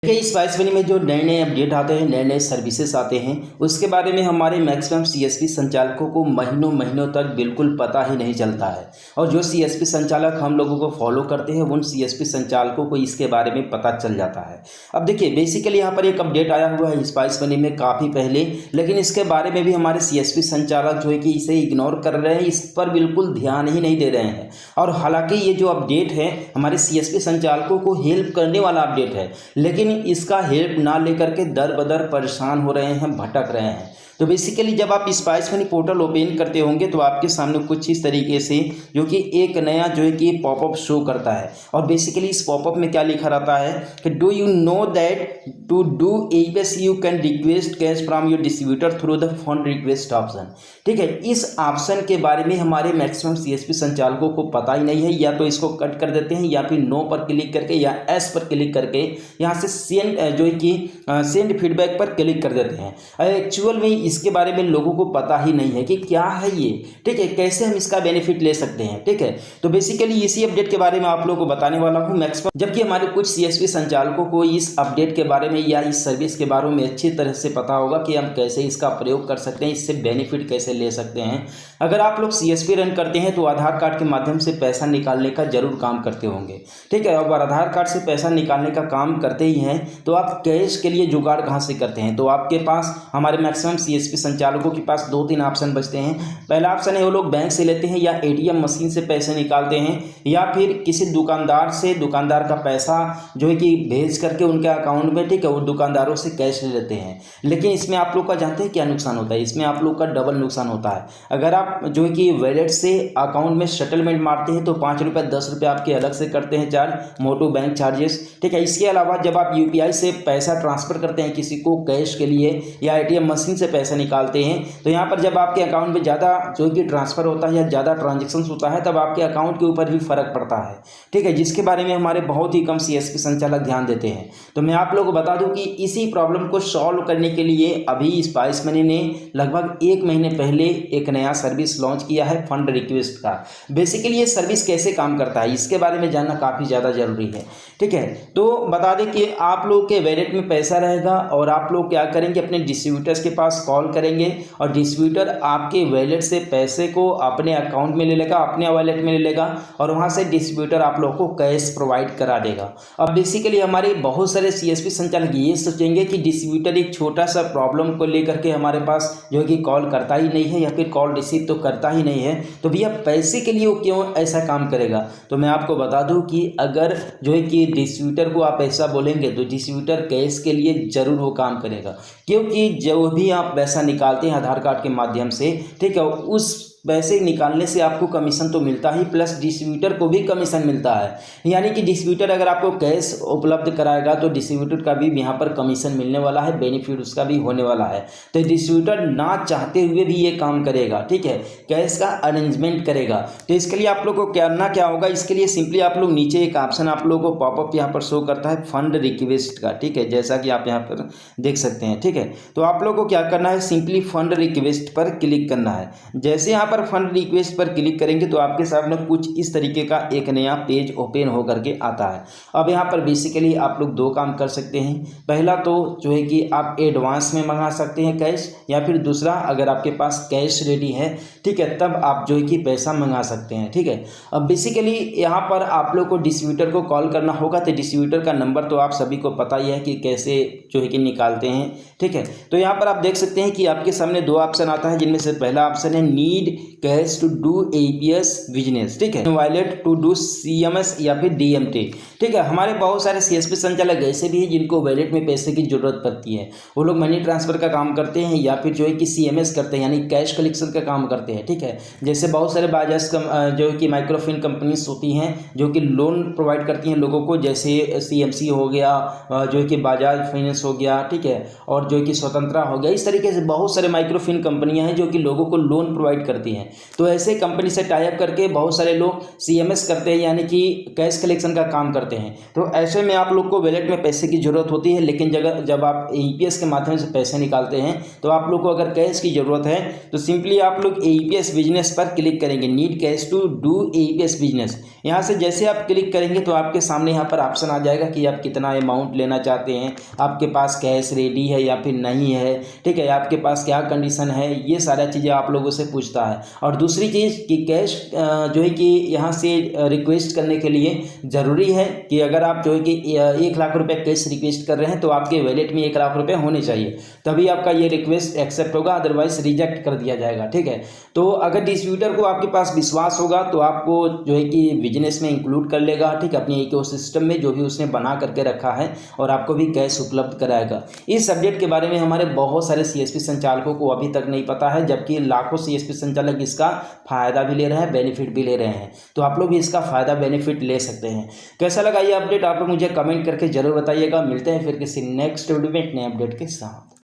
देखिए इस spice money में जो नए नए अपडेट आते हैं, नए नए सर्विसेज आते हैं, उसके बारे में हमारे मैक्सिमम सीएसपी संचालकों को महीनों महीनों तक बिल्कुल पता ही नहीं चलता है। और जो सीएसपी संचालक हम लोगों को फॉलो करते हैं उन सीएसपी संचालकों को इसके बारे में पता चल जाता है। अब देखिए बेसिकली यहाँ पर एक अपडेट आया हुआ है स्पाइस मनी में काफ़ी पहले, लेकिन इसके बारे में भी हमारे सीएसपी संचालक जो है कि इसे इग्नोर कर रहे हैं, इस पर बिल्कुल ध्यान ही नहीं दे रहे हैं। और हालांकि ये जो अपडेट है हमारे सीएसपी संचालकों को हेल्प करने वाला अपडेट है, लेकिन इसका हेल्प ना लेकर के दर बदर परेशान हो रहे हैं, भटक रहे हैं। तो बेसिकली जब आप स्पाइस मनी पोर्टल ओपन करते होंगे तो आपके सामने कुछ इस तरीके से जो कि एक नया जो है कि पॉपअप शो करता है। और बेसिकली इस पॉपअप में क्या लिखा रहता है कि do you know that to do ABS you can request cash from your distributor through the fund request option. ठीक है, इस ऑप्शन के बारे में हमारे मैक्सिमम सीएसपी संचालकों को पता ही नहीं है, या तो इसको कट कर देते हैं या फिर नो पर क्लिक करके या एस पर क्लिक करके यहाँ से सेंड जो है कि सेंड फीडबैक पर क्लिक कर देते हैं। एक्चुअल में इसके बारे में लोगों को पता ही नहीं है कि क्या है ये। ठीक है, कैसे हम इसका बेनिफिट ले सकते हैं। ठीक है, तो बेसिकली इसी अपडेट के बारे में आप लोगों को बताने वाला हूँ मैक्सिमम, जबकि हमारे कुछ सीएसपी संचालकों को इस अपडेट के बारे में या इस सर्विस के बारे में अच्छी तरह से पता होगा कि हम कैसे इसका प्रयोग कर सकते हैं, इससे बेनिफिट कैसे ले सकते हैं। अगर आप लोग सीएसपी रन करते हैं तो आधार कार्ड के माध्यम से पैसा निकालने का जरूर काम करते होंगे। ठीक है, और आधार कार्ड से पैसा निकालने का काम करते ही हैं तो आप कैश के लिए जुगाड़ कहाँ से करते हैं। तो आपके पास हमारे मैक्सिमम सीएसपी संचालकों के पास 2-3 ऑप्शन बचते हैं। पहला ऑप्शन है वो लोग बैंक से लेते हैं या एटीएम मशीन से पैसे निकालते हैं, या फिर किसी दुकानदार से दुकानदार का पैसा जो है कि भेज करके उनके अकाउंट में, ठीक है, वो दुकानदारों से कैश ले लेते हैं। लेकिन इसमें आप लोग का जानते हैं क्या नुकसान होता है? इसमें आप लोग का डबल नुकसान होता है। अगर आप जो है कि वॉलेट से अकाउंट में सेटलमेंट मारते हैं तो 5 रुपये 10 रुपये आपके अलग से करते हैं चार्ज, मोटो बैंक चार्जेस। ठीक है, इसके अलावा जब आप यूपीआई से पैसा ट्रांसफर करते हैं किसी को कैश के लिए या एटीएम मशीन से पैसा निकालते हैं तो यहाँ पर जब आपके अकाउंट में ज़्यादा जो कि ट्रांसफर होता है या ज़्यादा ट्रांजेक्शन होता है तब आपके अकाउंट के ऊपर भी फर्क पड़ता है। ठीक है, जिसके बारे में हमारे बहुत ही कम सीएसपी संचालक ध्यान देते हैं। तो मैं आप लोगों को बता दूं कि इसी प्रॉब्लम को सॉल्व करने के लिए अभी स्पाइस मनी ने लगभग 1 महीने पहले एक नया सर्विस लॉन्च किया है फंड रिक्वेस्ट का। बेसिकली ये सर्विस कैसे काम करता है इसके बारे में जानना काफ़ी ज़्यादा जरूरी है। ठीक है, तो बता दें कि आप लोग के वॉलेट में पैसा रहेगा और आप लोग क्या करेंगे, अपने डिस्ट्रीब्यूटर्स के पास कॉल करेंगे और डिस्ट्रीब्यूटर आपके वॉलेट से पैसे को अपने अकाउंट में ले लेगा, अपने वॉलेट में ले लेगा और वहाँ से डिस्ट्रीब्यूटर आप लोग को कैश प्रोवाइड करा देगा। अब बेसिकली हमारे बहुत सारे सीएसपी संचालक ये सोचेंगे कि डिस्ट्रीब्यूटर एक छोटा सा प्रॉब्लम को लेकर के हमारे पास जो है कि कॉल करता ही नहीं है या फिर कॉल रिसीव तो करता ही नहीं है, तो भैया पैसे के लिए वो क्यों ऐसा काम करेगा। तो मैं आपको बता दूं कि अगर जो है कि डिस्ट्रीब्यूटर को आप ऐसा बोलेंगे तो डिस्ट्रीब्यूटर कैश के लिए ज़रूर वो काम करेगा, क्योंकि जो भी आप पैसा निकालते हैं आधार कार्ड के माध्यम से, ठीक है, उस पैसे निकालने से आपको कमीशन तो मिलता ही प्लस डिस्ट्रीब्यूटर को भी कमीशन मिलता है। यानी कि डिस्ट्रीब्यूटर अगर आपको कैश उपलब्ध कराएगा तो डिस्ट्रीब्यूटर का भी यहाँ पर कमीशन मिलने वाला है, बेनिफिट उसका भी होने वाला है। तो डिस्ट्रीब्यूटर ना चाहते हुए भी ये काम करेगा, ठीक है, कैश का अरेंजमेंट करेगा। तो इसके लिए आप लोग को करना क्या होगा, इसके लिए सिंपली आप लोग नीचे एक ऑप्शन आप लोग को पॉपअप यहाँ पर शो करता है फंड रिक्वेस्ट का। ठीक है, जैसा कि आप यहाँ पर देख सकते हैं। ठीक है, तो आप लोग को क्या करना है, सिंपली फंड रिक्वेस्ट पर क्लिक करना है। जैसे यहाँ पर फंड रिक्वेस्ट पर क्लिक करेंगे तो आपके सामने कुछ इस तरीके का एक नया पेज ओपन होकर के आता है। अब यहाँ पर बेसिकली आप लोग 2 काम कर सकते हैं। पहला तो जो है कि आप एडवांस में मंगा सकते हैं कैश, या फिर दूसरा अगर आपके पास कैश रेडी है, ठीक है, तब आप जो है कि पैसा मंगा सकते हैं। ठीक है, अब बेसिकली यहाँ पर आप लोग को डिस्ट्रीब्यूटर को कॉल करना होगा। तो डिस्ट्रीब्यूटर का नंबर तो आप सभी को पता ही है कि कैसे जो है कि निकालते हैं। ठीक है, तो यहाँ पर आप देख सकते हैं कि आपके सामने 2 ऑप्शन आता है, जिनमें से पहला ऑप्शन है need cash to do APS business. ठीक है, वॉलेट टू डू सीएमएस या फिर डीएमटी। ठीक है, हमारे बहुत सारे सीएसपी संचालक ऐसे भी हैं जिनको वॉलेट में पैसे की जरूरत पड़ती है। वो लोग मनी ट्रांसफर का काम करते हैं या फिर जो है कि सीएमएस करते हैं, यानी कैश कलेक्शन का काम करते हैं। ठीक है, जैसे बहुत सारे बाजाज जो कि माइक्रोफिन कंपनीज होती हैं जो कि लोन प्रोवाइड करती हैं लोगों को, जैसे सीएमसी हो गया, जो कि बजाज फाइनेंस हो गया, ठीक है, और जो कि स्वतंत्रा हो गया। इस तरीके से बहुत सारे माइक्रोफिन कंपनियां हैं जो कि लोगों को लोन प्रोवाइड करती हैं। तो ऐसे कंपनी से टाई अप करके बहुत सारे लोग CMS करते हैं, यानी कि कैश कलेक्शन का काम करते हैं। तो ऐसे में आप लोग को वॉलेट में पैसे की ज़रूरत होती है, लेकिन जब आप AEPS के माध्यम से पैसे निकालते हैं तो आप लोग को अगर कैश की ज़रूरत है तो सिंपली आप लोग AEPS बिजनेस पर क्लिक करेंगे, need cash to do AEPS business. यहाँ से जैसे आप क्लिक करेंगे तो आपके सामने यहाँ पर ऑप्शन आ जाएगा कि आप कितना अमाउंट लेना चाहते हैं, आपके पास कैश रेडी है या फिर नहीं है, ठीक है, आपके पास क्या कंडीशन है, ये सारा चीज़ें आप लोगों से पूछता है। और दूसरी चीज़ कि कैश जो है कि यहाँ से रिक्वेस्ट करने के लिए ज़रूरी है कि अगर आप जो है कि 1 लाख रुपए कैश रिक्वेस्ट कर रहे हैं तो आपके वॉलेट में 1 लाख रुपए होने चाहिए, तभी आपका ये रिक्वेस्ट एक्सेप्ट होगा, अदरवाइज रिजेक्ट कर दिया जाएगा, ठीक है। तो अगर डिस्ट्रीब्यूटर को आपके पास विश्वास होगा तो आपको जो है कि बिजनेस में इंक्लूड कर लेगा, ठीक है, अपने इकोसिस्टम में जो भी उसने बना करके रखा है, और आपको भी कैश उपलब्ध कराएगा। इस सब्जेक्ट के बारे में हमारे बहुत सारे CSP संचालकों को अभी तक नहीं पता है, जबकि लाखों CSP संचालक इसका फ़ायदा भी ले रहे हैं, बेनिफिट भी ले रहे हैं। तो आप लोग भी इसका फ़ायदा बेनिफिट ले सकते हैं। कैसा लगा ये अपडेट आप लोग मुझे कमेंट करके जरूर बताइएगा। मिलते हैं फिर किसी नेक्स्ट वीडियो में एक नए अपडेट के साथ।